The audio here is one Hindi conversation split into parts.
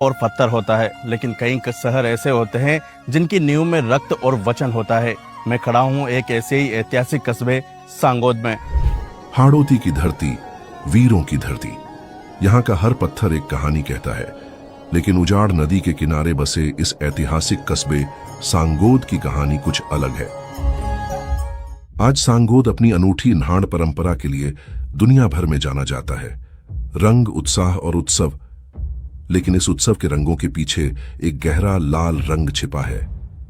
और पत्थर होता है, लेकिन कई शहर ऐसे होते हैं जिनकी नींव में रक्त और वचन होता है। मैं खड़ा हूँ एक ऐसे ही ऐतिहासिक कस्बे सांगोद में। हाड़ौती की धरती, वीरों की धरती। यहाँ का हर पत्थर एक कहानी कहता है, लेकिन उजाड़ नदी के किनारे बसे इस ऐतिहासिक कस्बे सांगोद की कहानी कुछ अलग है। आज सांगोद अपनी अनूठी न्हाण परंपरा के लिए दुनिया भर में जाना जाता है। रंग, उत्साह और उत्सव, लेकिन इस उत्सव के रंगों के पीछे एक गहरा लाल रंग छिपा है,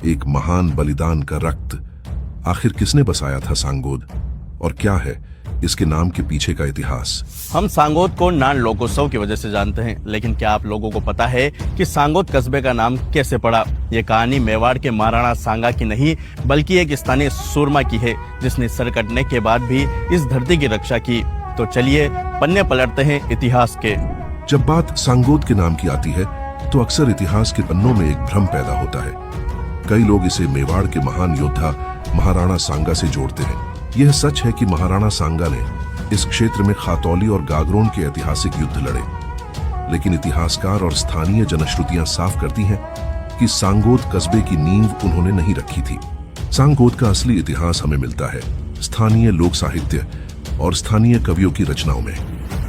एक महान बलिदान का रक्त। आखिर किसने बसाया था सांगोद, और क्या है इसके नाम के पीछे का इतिहास? हम सांगोद को नान लोकोत्सव की वजह से जानते हैं, लेकिन क्या आप लोगों को पता है कि सांगोद कस्बे का नाम कैसे पड़ा? ये कहानी मेवाड़ के महाराणा सांगा की नहीं, बल्कि एक स्थानीय सूरमा की है, जिसने सर कटने के बाद भी इस धरती की रक्षा की। तो चलिए पन्ने पलटते हैं इतिहास के। जब बात सांगोद के नाम की आती है तो अक्सर इतिहास के पन्नों में एक भ्रम पैदा होता है। कई लोग इसे मेवाड़ के महान योद्धा महाराणा सांगा से जोड़ते हैं। यह सच है कि महाराणा सांगा ने इस क्षेत्र में खातौली और गागरोन के ऐतिहासिक युद्ध लड़े, लेकिन इतिहासकार और स्थानीय जनश्रुतियां साफ करती हैं कि सांगोद कस्बे की नींव उन्होंने नहीं रखी थी। सांगोद का असली इतिहास हमें मिलता है स्थानीय लोक साहित्य और स्थानीय कवियों की रचनाओं में,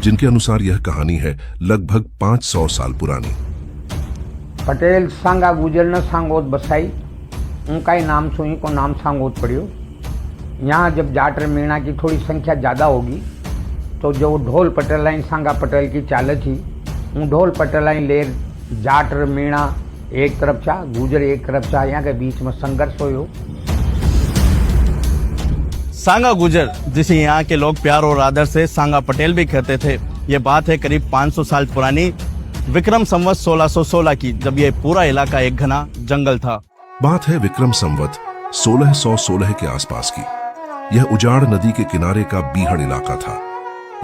जिनके अनुसार यह कहानी है लगभग 500 साल पुरानी। पटेल सांगा गुजर न सांगोद बसाई, उनका ही नाम सुई को नाम सांगोद पड़ियो। यहाँ जब जाट मीणा की थोड़ी संख्या ज़्यादा होगी तो जो ढोल पटेलाई सांगा पटेल की चाल थी, उन ढोल पटेलाई लेर जाट मीणा एक तरफ छा, गुजर एक तरफ छा, यहाँ के बीच में संघर्ष हो। सांगा गुजर, जिसे यहाँ के लोग प्यार और आदर से सांगा पटेल भी कहते थे। ये बात है करीब 500 साल पुरानी, विक्रम संवत 1616 की, जब ये पूरा इलाका एक घना जंगल था। बात है विक्रम संवत 1616 के आसपास की। यह उजाड़ नदी के किनारे का बीहड़ इलाका था।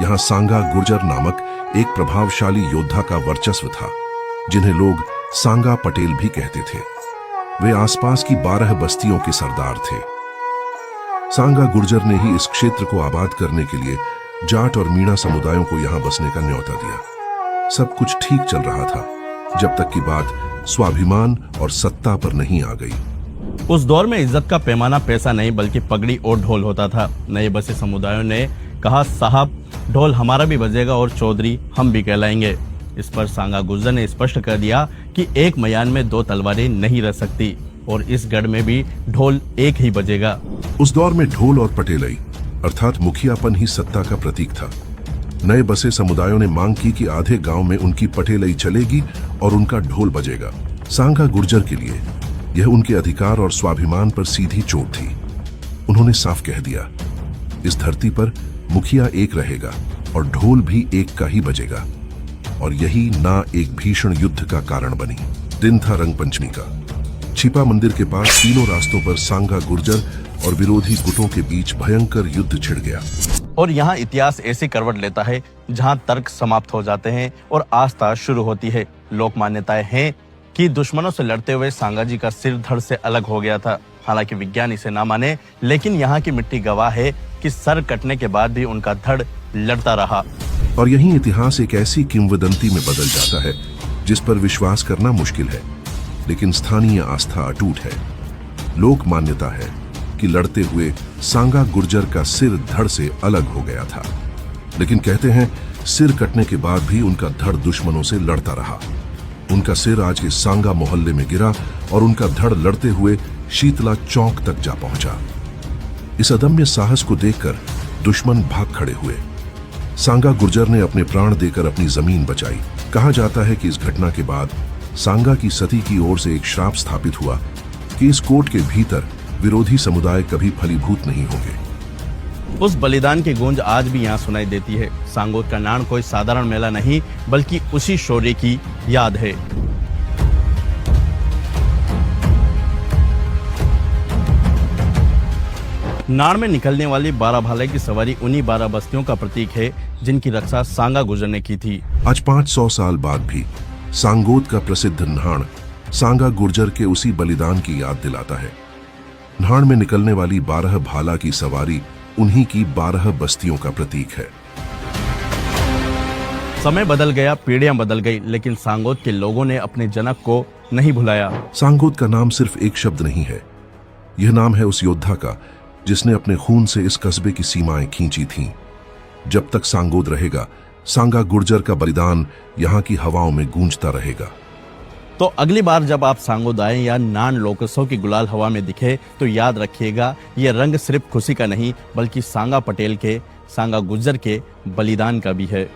यहाँ सांगा गुर्जर नामक एक प्रभावशाली योद्धा का वर्चस्व था, जिन्हें लोग सांगा पटेल भी कहते थे। वे आसपास की 12 बस्तियों के सरदार थे। सांगा गुर्जर ने ही इस क्षेत्र को आबाद करने के लिए जाट और मीणा समुदायों को यहाँ बसने का न्योता दिया। सब कुछ ठीक चल रहा था, जब तक की बात स्वाभिमान और सत्ता पर नहीं आ गई। उस दौर में इज्जत का पैमाना पैसा नहीं, बल्कि पगड़ी और ढोल होता था। नए बसे समुदायों ने कहा, साहब ढोल हमारा भी बजेगा और चौधरी हम भी कहलाएंगे। इस पर सांगा गुर्जर ने स्पष्ट कर दिया कि एक मयान में 2 तलवारें नहीं रह सकती, और इस गढ़ में भी ढोल एक ही बजेगा। उस दौर में ढोल और पटेलई अर्थात मुखियापन ही सत्ता का प्रतीक था। नए बसे समुदायों ने मांग की कि आधे गांव में उनकी पटेलई चलेगी और उनका ढोल बजेगा। सांगा गुर्जर के लिए यह उनके अधिकार और स्वाभिमान पर सीधी चोट थी। उन्होंने साफ कह दिया, इस धरती पर मुखिया एक रहेगा और ढोल भी एक का ही बजेगा। और यही ना एक भीषण युद्ध का कारण बनी। दिन था रंग पंचमी का। छिपा मंदिर के पास तीनों रास्तों पर सांगा गुर्जर और विरोधी गुटों के बीच भयंकर युद्ध छिड़ गया। और यहाँ इतिहास ऐसी करवट लेता है जहाँ तर्क समाप्त हो जाते हैं और आस्था शुरू होती है। लोक मान्यताएं हैं कि दुश्मनों से लड़ते हुए सांगा जी का सिर धड़ से अलग हो गया था। हालांकि विज्ञान इसे ना माने, लेकिन यहाँ की मिट्टी गवाह है कि सर कटने के बाद भी उनका धड़ लड़ता रहा। और यही इतिहास एक ऐसी किंवदंती में बदल जाता है जिस पर विश्वास करना मुश्किल है, लेकिन स्थानीय आस्था अटूट है। लोक मान्यता है कि लड़ते हुए सांगा गुर्जर का सिर धड़ से अलग हो गया था, लेकिन कहते हैं सिर कटने के बाद भी उनका धड़ दुश्मनों से लड़ता रहा। उनका सिर आज के सांगा मोहल्ले में गिरा और उनका धड़ लड़ते हुए शीतला चौक तक जा पहुंचा। इस अदम्य साहस को देखकर दुश्मन भाग खड़े हुए। सांगा गुर्जर ने अपने प्राण देकर अपनी जमीन बचाई। कहा जाता है कि इस घटना के बाद सांगा की सती की ओर से एक श्राप स्थापित हुआ कि इस कोट के भीतर विरोधी समुदाय कभी फलीभूत नहीं होंगे। उस बलिदान की गूंज आज भी यहाँ सुनाई देती है। सांगोद का नाण कोई साधारण मेला नहीं, बल्कि उसी शौर्य की याद है। नाण में निकलने वाली 12 भाले की सवारी उन्हीं 12 बस्तियों का प्रतीक है, जिनकी रक्षा सांगा गुर्जर ने की थी। आज 500 साल बाद भी सांगोद का प्रसिद्ध न्हाण सांगा गुर्जर के उसी बलिदान की याद दिलाता है। न्हाण में निकलने वाली 12 भाला की सवारी उन्हीं की 12 बस्तियों का प्रतीक है। समय बदल गया, पीढ़ियां बदल गई, लेकिन सांगोद के लोगों ने अपने जनक को नहीं भुलाया। सांगोद का नाम सिर्फ एक शब्द नहीं है, यह नाम है उस योद्धा का जिसने अपने खून से इस कस्बे की सीमाएं खींची थीं। जब तक सांगोद रहेगा, सांगा गुर्जर का बलिदान यहाँ की हवाओं में गूंजता रहेगा। तो अगली बार जब आप सांगोद आए या नान लोकसों की गुलाल हवा में दिखे तो याद रखिएगा, ये रंग सिर्फ खुशी का नहीं बल्कि सांगा पटेल के, सांगा गुर्जर के बलिदान का भी है।